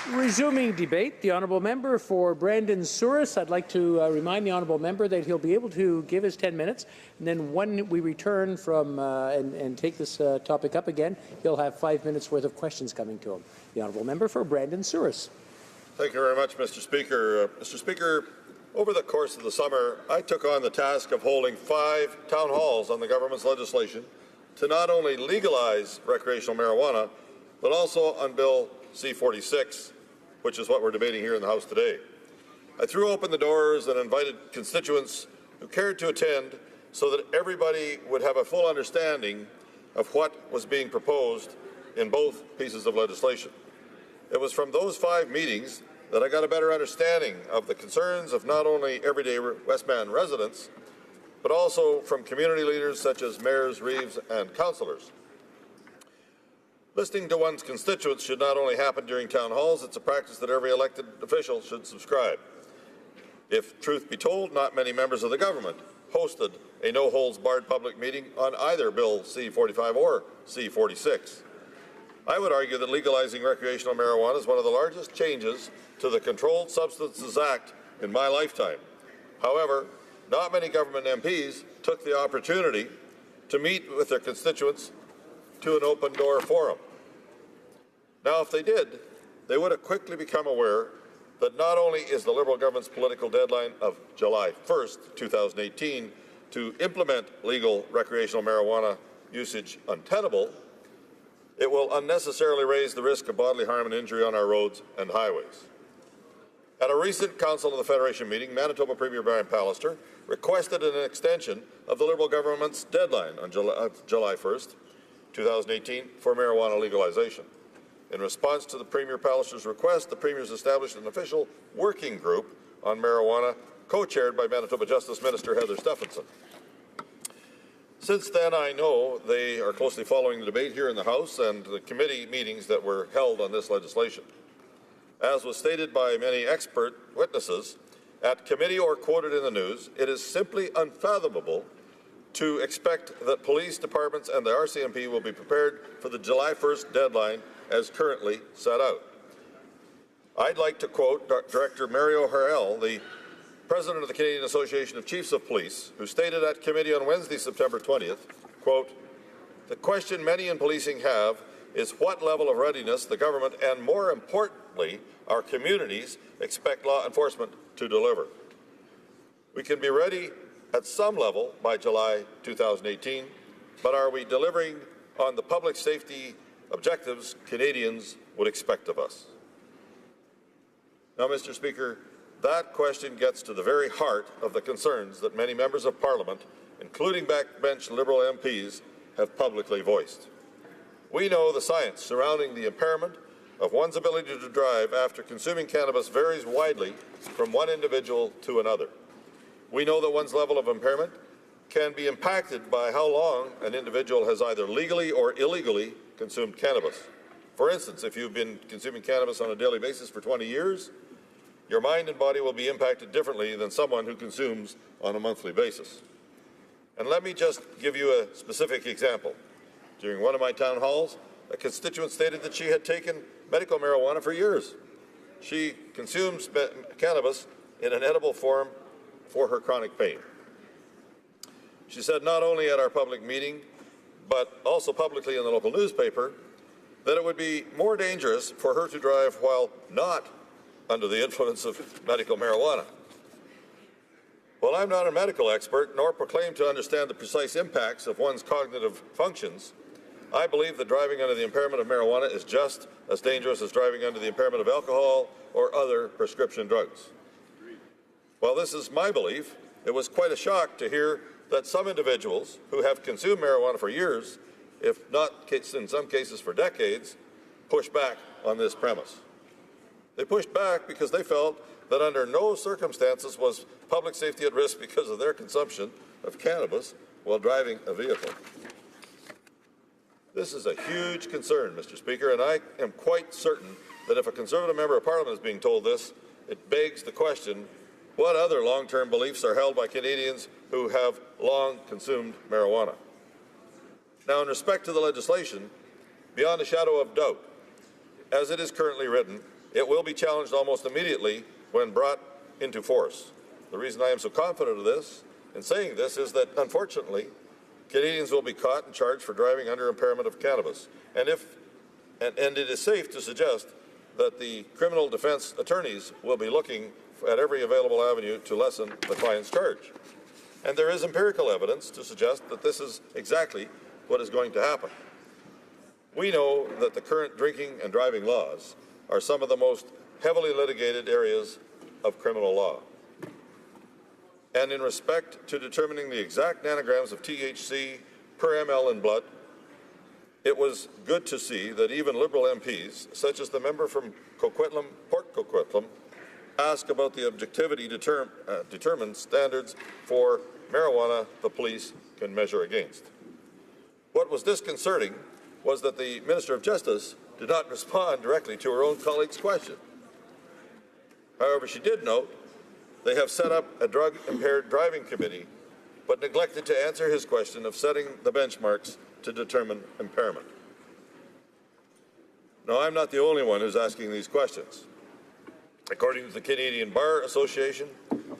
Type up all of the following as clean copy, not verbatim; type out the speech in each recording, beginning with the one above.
Resuming debate, the honourable member for Brandon Souris. I'd like to remind the honourable member that he'll be able to give his 10 minutes, and then when we return from and take this topic up again, he'll have 5 minutes worth of questions coming to him. The honourable member for Brandon Souris. Thank you very much, Mr. Speaker. Mr. Speaker, over the course of the summer, I took on the task of holding 5 town halls on the government's legislation to not only legalize recreational marijuana, but also on Bill C-46, which is what we're debating here in the House today. I threw open the doors and invited constituents who cared to attend so that everybody would have a full understanding of what was being proposed in both pieces of legislation. It was from those 5 meetings that I got a better understanding of the concerns of not only everyday Westman residents, but also from community leaders such as mayors, reeves, and councillors. Listening to one's constituents should not only happen during town halls, it's a practice that every elected official should subscribe. If truth be told, not many members of the government hosted a no-holds-barred public meeting on either Bill C-45 or C-46. I would argue that legalizing recreational marijuana is one of the largest changes to the Controlled Substances Act in my lifetime. However, not many government MPs took the opportunity to meet with their constituents to an open-door forum. Now, if they did, they would have quickly become aware that not only is the Liberal government's political deadline of July 1st, 2018, to implement legal recreational marijuana usage untenable, it will unnecessarily raise the risk of bodily harm and injury on our roads and highways. At a recent Council of the Federation meeting, Manitoba Premier Brian Pallister requested an extension of the Liberal government's deadline on July 1st, 2018 for marijuana legalization. In response to the Premier Pallister's request, the Premier's established an official working group on marijuana, co-chaired by Manitoba Justice Minister Heather Stephenson. Since then, I know they are closely following the debate here in the House and the committee meetings that were held on this legislation. As was stated by many expert witnesses at committee or quoted in the news, it is simply unfathomable to expect that police departments and the RCMP will be prepared for the July 1st deadline as currently set out. I'd like to quote Director Mario Harrell, the President of the Canadian Association of Chiefs of Police, who stated at committee on Wednesday, September 20th, quote, "The question many in policing have is what level of readiness the government and, more importantly, our communities expect law enforcement to deliver. We can be ready at some level by July 2018, but are we delivering on the public safety objectives Canadians would expect of us?" Now, Mr. Speaker, that question gets to the very heart of the concerns that many members of Parliament, including backbench Liberal MPs, have publicly voiced. We know the science surrounding the impairment of one's ability to drive after consuming cannabis varies widely from one individual to another. We know that one's level of impairment can be impacted by how long an individual has either legally or illegally consumed cannabis. For instance, if you've been consuming cannabis on a daily basis for 20 years, your mind and body will be impacted differently than someone who consumes on a monthly basis. And let me just give you a specific example. During one of my town halls, a constituent stated that she had taken medical marijuana for years. She consumes cannabis in an edible form for her chronic pain. She said not only at our public meeting, but also publicly in the local newspaper, that it would be more dangerous for her to drive while not under the influence of medical marijuana. While I'm not a medical expert, nor proclaim to understand the precise impacts of one's cognitive functions, I believe that driving under the impairment of marijuana is just as dangerous as driving under the impairment of alcohol or other prescription drugs. While this is my belief, it was quite a shock to hear that some individuals who have consumed marijuana for years, if not in some cases for decades, push back on this premise. They pushed back because they felt that under no circumstances was public safety at risk because of their consumption of cannabis while driving a vehicle. This is a huge concern, Mr. Speaker, and I am quite certain that if a Conservative member of Parliament is being told this, it begs the question, what other long-term beliefs are held by Canadians who have long consumed marijuana? Now, in respect to the legislation, beyond a shadow of doubt, as it is currently written, It will be challenged almost immediately when brought into force. The reason I am so confident of this, in saying this, is that, unfortunately, Canadians will be caught and charged for driving under impairment of cannabis. And it is safe to suggest that the criminal defense attorneys will be looking at every available avenue to lessen the client's charge. And there is empirical evidence to suggest that this is exactly what is going to happen. We know that the current drinking and driving laws are some of the most heavily litigated areas of criminal law. And in respect to determining the exact nanograms of THC per ml in blood, it was good to see that even Liberal MPs, such as the member from Coquitlam, Port Coquitlam, ask about the objectivity determined standards for marijuana the police can measure against. What was disconcerting was that the Minister of Justice did not respond directly to her own colleague's question. However, she did note they have set up a drug-impaired driving committee, but neglected to answer his question of setting the benchmarks to determine impairment. Now, I'm not the only one who's asking these questions. According to the Canadian Bar Association,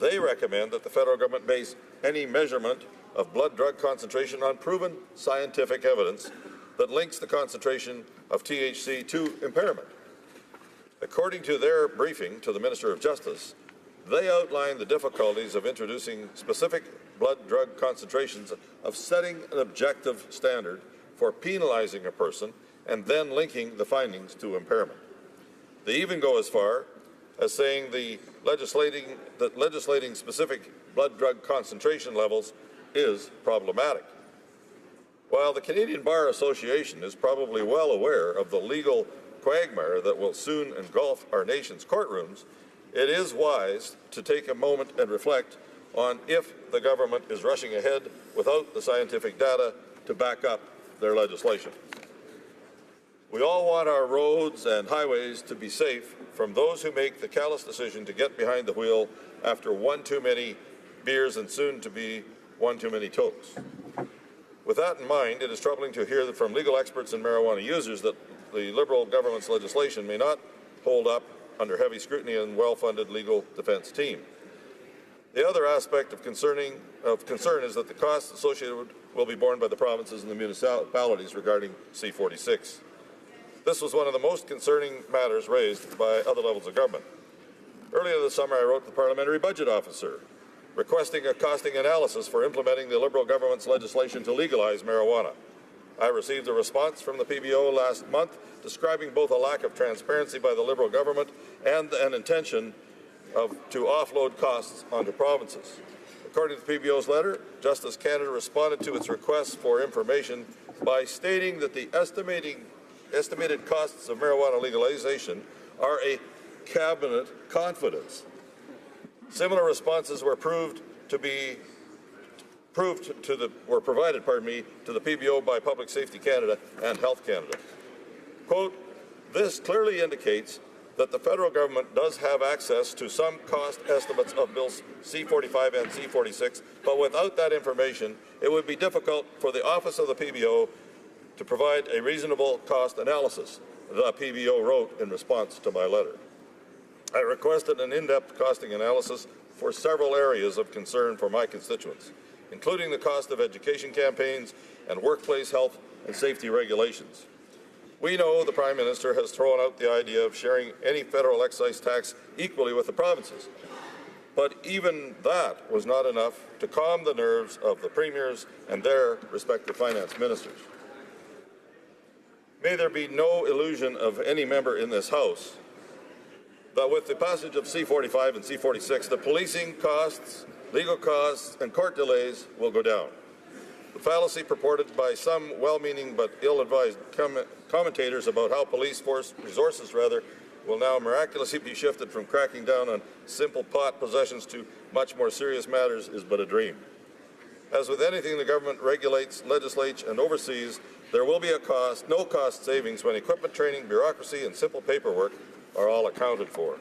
they recommend that the federal government base any measurement of blood drug concentration on proven scientific evidence that links the concentration of THC to impairment. According to their briefing to the Minister of Justice, they outline the difficulties of introducing specific blood drug concentrations, of setting an objective standard for penalizing a person, and then linking the findings to impairment. They even go as far as saying that legislating specific blood drug concentration levels is problematic. While the Canadian Bar Association is probably well aware of the legal quagmire that will soon engulf our nation's courtrooms, it is wise to take a moment and reflect on if the government is rushing ahead without the scientific data to back up their legislation. We all want our roads and highways to be safe from those who make the callous decision to get behind the wheel after one too many beers and soon to be one too many tokes. With that in mind, it is troubling to hear that from legal experts and marijuana users that the Liberal government's legislation may not hold up under heavy scrutiny and well-funded legal defense team. The other aspect of concern is that the costs associated will be borne by the provinces and the municipalities regarding C-46. This was one of the most concerning matters raised by other levels of government. Earlier this summer, I wrote the Parliamentary Budget Officer, requesting a costing analysis for implementing the Liberal government's legislation to legalize marijuana. I received a response from the PBO last month describing both a lack of transparency by the Liberal government and an intention to offload costs onto provinces. According to the PBO's letter, Justice Canada responded to its request for information by stating that the estimated costs of marijuana legalization are a cabinet confidence. Similar responses were provided to the PBO by Public Safety Canada and Health Canada. Quote, this clearly indicates that the federal government does have access to some cost estimates of bills C-45 and C-46, but without that information, it would be difficult for the Office of the PBO to provide a reasonable cost analysis, the PBO wrote in response to my letter. I requested an in-depth costing analysis for several areas of concern for my constituents, including the cost of education campaigns and workplace health and safety regulations. We know the Prime Minister has thrown out the idea of sharing any federal excise tax equally with the provinces, but even that was not enough to calm the nerves of the premiers and their respective finance ministers. May there be no illusion of any member in this House that with the passage of C-45 and C-46, the policing costs, legal costs, and court delays will go down. The fallacy purported by some well-meaning but ill-advised commentators about how police force resources will now miraculously be shifted from cracking down on simple pot possessions to much more serious matters is but a dream. As with anything the government regulates, legislates, and oversees, there will be no cost savings when equipment training, bureaucracy, and simple paperwork are all accounted for.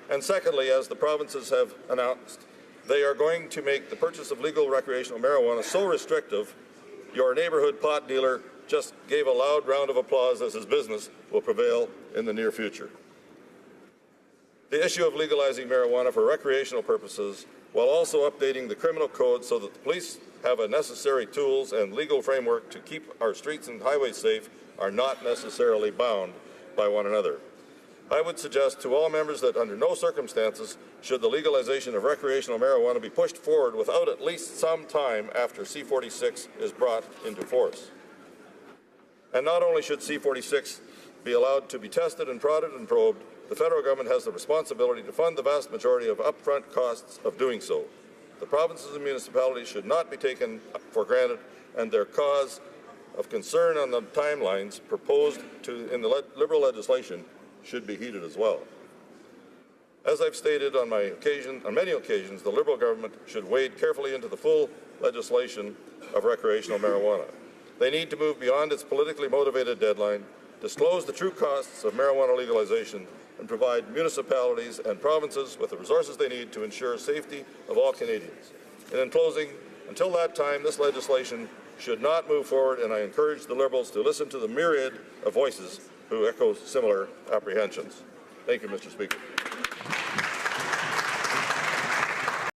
And secondly, as the provinces have announced, they are going to make the purchase of legal recreational marijuana so restrictive, your neighborhood pot dealer just gave a loud round of applause as his business will prevail in the near future. the issue of legalizing marijuana for recreational purposes while also updating the criminal code so that the police have a necessary tools and legal framework to keep our streets and highways safe are not necessarily bound by one another. I would suggest to all members that under no circumstances should the legalization of recreational marijuana be pushed forward without at least some time after C-46 is brought into force. And not only should C-46 be allowed to be tested and prodded and probed, the federal government has the responsibility to fund the vast majority of upfront costs of doing so. The provinces and municipalities should not be taken for granted, and their cause of concern on the timelines proposed in the Liberal legislation should be heeded as well. As I've stated on many occasions, the Liberal government should wade carefully into the full legislation of recreational marijuana. They need to move beyond its politically motivated deadline, disclose the true costs of marijuana legalization, and provide municipalities and provinces with the resources they need to ensure safety of all Canadians. And in closing, until that time, this legislation should not move forward, and I encourage the Liberals to listen to the myriad of voices who echo similar apprehensions. Thank you, Mr. Speaker.